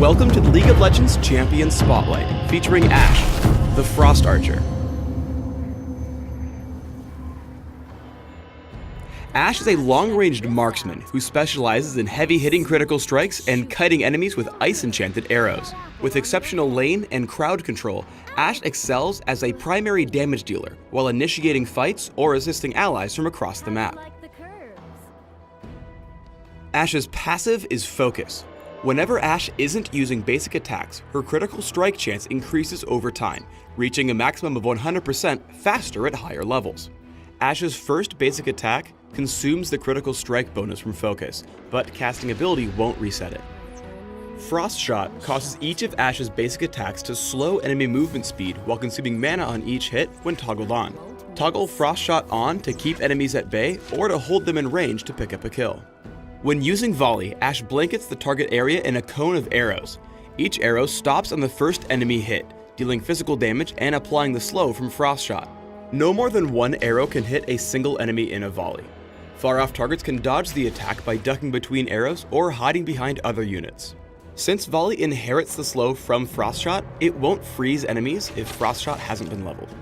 Welcome to the League of Legends Champion Spotlight, featuring Ashe, the Frost Archer. Ashe is a long-ranged marksman who specializes in heavy-hitting critical strikes and kiting enemies with ice-enchanted arrows. With exceptional lane and crowd control, Ashe excels as a primary damage dealer while initiating fights or assisting allies from across the map. Ashe's passive is Focus. Whenever Ashe isn't using basic attacks, her critical strike chance increases over time, reaching a maximum of 100% faster at higher levels. Ashe's first basic attack consumes the critical strike bonus from Focus, but casting ability won't reset it. Frost Shot causes each of Ashe's basic attacks to slow enemy movement speed while consuming mana on each hit when toggled on. Toggle Frost Shot on to keep enemies at bay or to hold them in range to pick up a kill. When using Volley, Ashe blankets the target area in a cone of arrows. Each arrow stops on the first enemy hit, dealing physical damage and applying the slow from Frost Shot. No more than one arrow can hit a single enemy in a volley. Far-off targets can dodge the attack by ducking between arrows or hiding behind other units. Since Volley inherits the slow from Frost Shot, it won't freeze enemies if Frost Shot hasn't been leveled.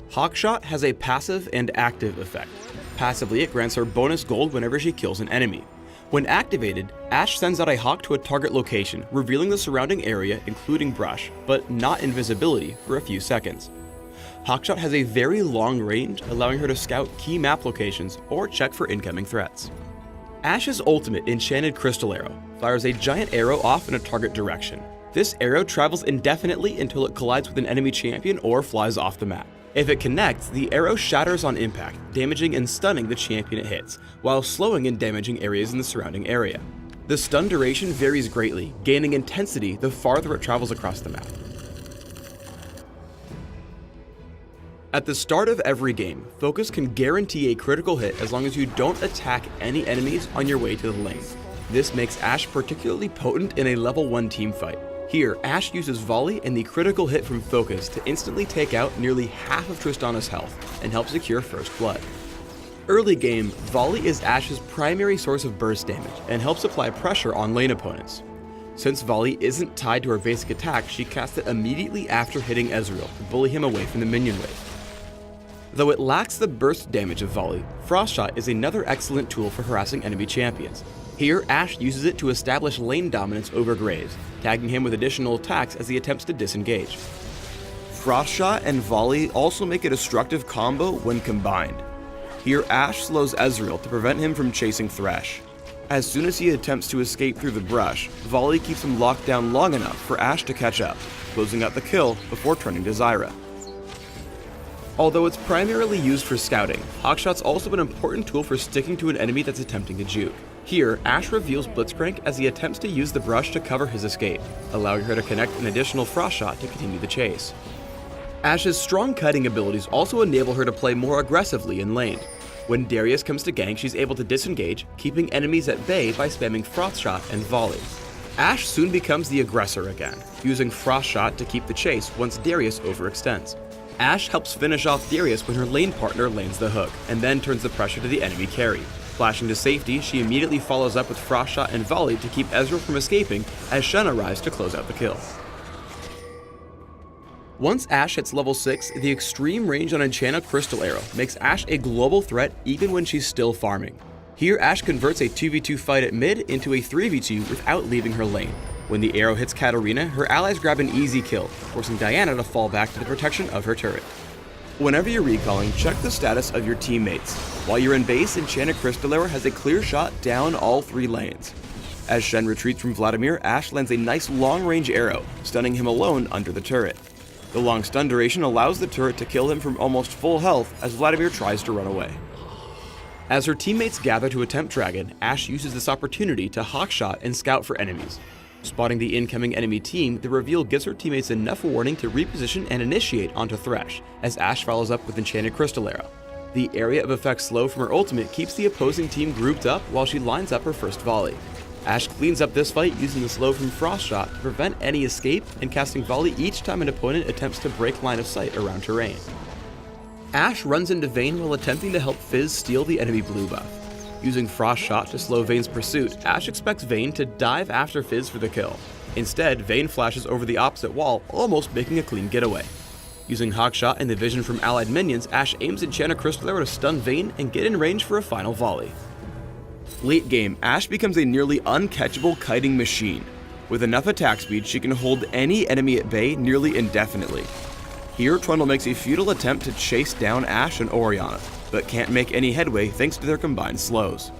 Hawk Shot has a passive and active effect. Passively, it grants her bonus gold whenever she kills an enemy. When activated, Ashe sends out a hawk to a target location, revealing the surrounding area including brush, but not invisibility for a few seconds. Hawkshot has a very long range, allowing her to scout key map locations or check for incoming threats. Ashe's ultimate Enchanted Crystal Arrow fires a giant arrow off in a target direction. This arrow travels indefinitely until it collides with an enemy champion or flies off the map. If it connects, the arrow shatters on impact, damaging and stunning the champion it hits, while slowing and damaging areas in the surrounding area. The stun duration varies greatly, gaining intensity the farther it travels across the map. At the start of every game, Focus can guarantee a critical hit as long as you don't attack any enemies on your way to the lane. This makes Ashe particularly potent in a level 1 team fight. Here, Ashe uses Volley and the critical hit from Focus to instantly take out nearly half of Tristana's health and help secure first blood. Early game, Volley is Ashe's primary source of burst damage and helps apply pressure on lane opponents. Since Volley isn't tied to her basic attack, she casts it immediately after hitting Ezreal to bully him away from the minion wave. Though it lacks the burst damage of Volley, Frost Shot is another excellent tool for harassing enemy champions. Here, Ashe uses it to establish lane dominance over Graves, tagging him with additional attacks as he attempts to disengage. Frost Shot and Volley also make a destructive combo when combined. Here, Ashe slows Ezreal to prevent him from chasing Thresh. As soon as he attempts to escape through the brush, Volley keeps him locked down long enough for Ashe to catch up, closing out the kill before turning to Zyra. Although it's primarily used for scouting, Hawkshot's also an important tool for sticking to an enemy that's attempting to juke. Here, Ashe reveals Blitzcrank as he attempts to use the brush to cover his escape, allowing her to connect an additional Frost Shot to continue the chase. Ashe's strong kiting abilities also enable her to play more aggressively in lane. When Darius comes to gank, she's able to disengage, keeping enemies at bay by spamming Frost Shot and Volley. Ashe soon becomes the aggressor again, using Frost Shot to keep the chase once Darius overextends. Ashe helps finish off Darius when her lane partner lands the hook, and then turns the pressure to the enemy carry. Flashing to safety, she immediately follows up with Frost Shot and Volley to keep Ezreal from escaping as Shen arrives to close out the kill. Once Ashe hits level 6, the extreme range on Enchanted Crystal Arrow makes Ashe a global threat even when she's still farming. Here, Ashe converts a 2v2 fight at mid into a 3v2 without leaving her lane. When the arrow hits Katarina, her allies grab an easy kill, forcing Diana to fall back to the protection of her turret. Whenever you're recalling, check the status of your teammates. While you're in base, Enchanted Crystal Arrow has a clear shot down all 3 lanes. As Shen retreats from Vladimir, Ashe lands a nice long-range arrow, stunning him alone under the turret. The long stun duration allows the turret to kill him from almost full health as Vladimir tries to run away. As her teammates gather to attempt Dragon, Ashe uses this opportunity to hawkshot and scout for enemies. Spotting the incoming enemy team, the reveal gives her teammates enough warning to reposition and initiate onto Thresh, as Ashe follows up with Enchanted Crystal Arrow. The area of effect slow from her ultimate keeps the opposing team grouped up while she lines up her first volley. Ashe cleans up this fight using the slow from Frost Shot to prevent any escape and casting Volley each time an opponent attempts to break line of sight around terrain. Ashe runs into Vayne while attempting to help Fizz steal the enemy blue buff. Using Frost Shot to slow Vayne's pursuit, Ashe expects Vayne to dive after Fizz for the kill. Instead, Vayne flashes over the opposite wall, almost making a clean getaway. Using Hawk Shot and the vision from allied minions, Ashe aims Enchanter Crystal Arrow to stun Vayne and get in range for a final volley. Late game, Ashe becomes a nearly uncatchable kiting machine. With enough attack speed, she can hold any enemy at bay nearly indefinitely. Here, Trundle makes a futile attempt to chase down Ashe and Orianna, but can't make any headway thanks to their combined slows.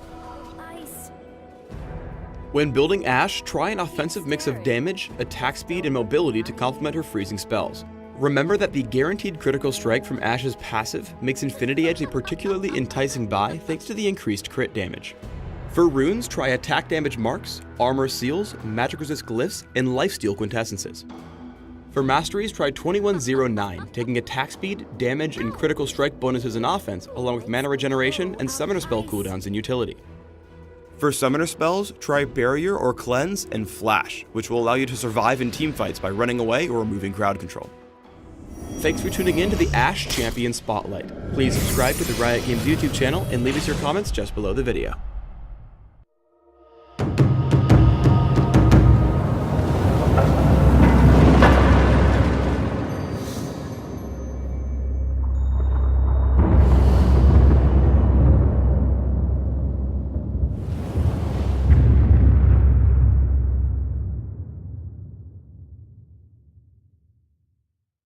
When building Ashe, try an offensive mix of damage, attack speed, and mobility to complement her freezing spells. Remember that the guaranteed critical strike from Ashe's passive makes Infinity Edge a particularly enticing buy thanks to the increased crit damage. For runes, try attack damage marks, armor seals, magic resist glyphs, and lifesteal quintessences. For masteries, try 2109, taking attack speed, damage, and critical strike bonuses in offense, along with mana regeneration and summoner spell cooldowns in utility. For summoner spells, try Barrier or Cleanse and Flash, which will allow you to survive in teamfights by running away or removing crowd control. Thanks for tuning in to the Ashe Champion Spotlight. Please subscribe to the Riot Games YouTube channel and leave us your comments just below the video.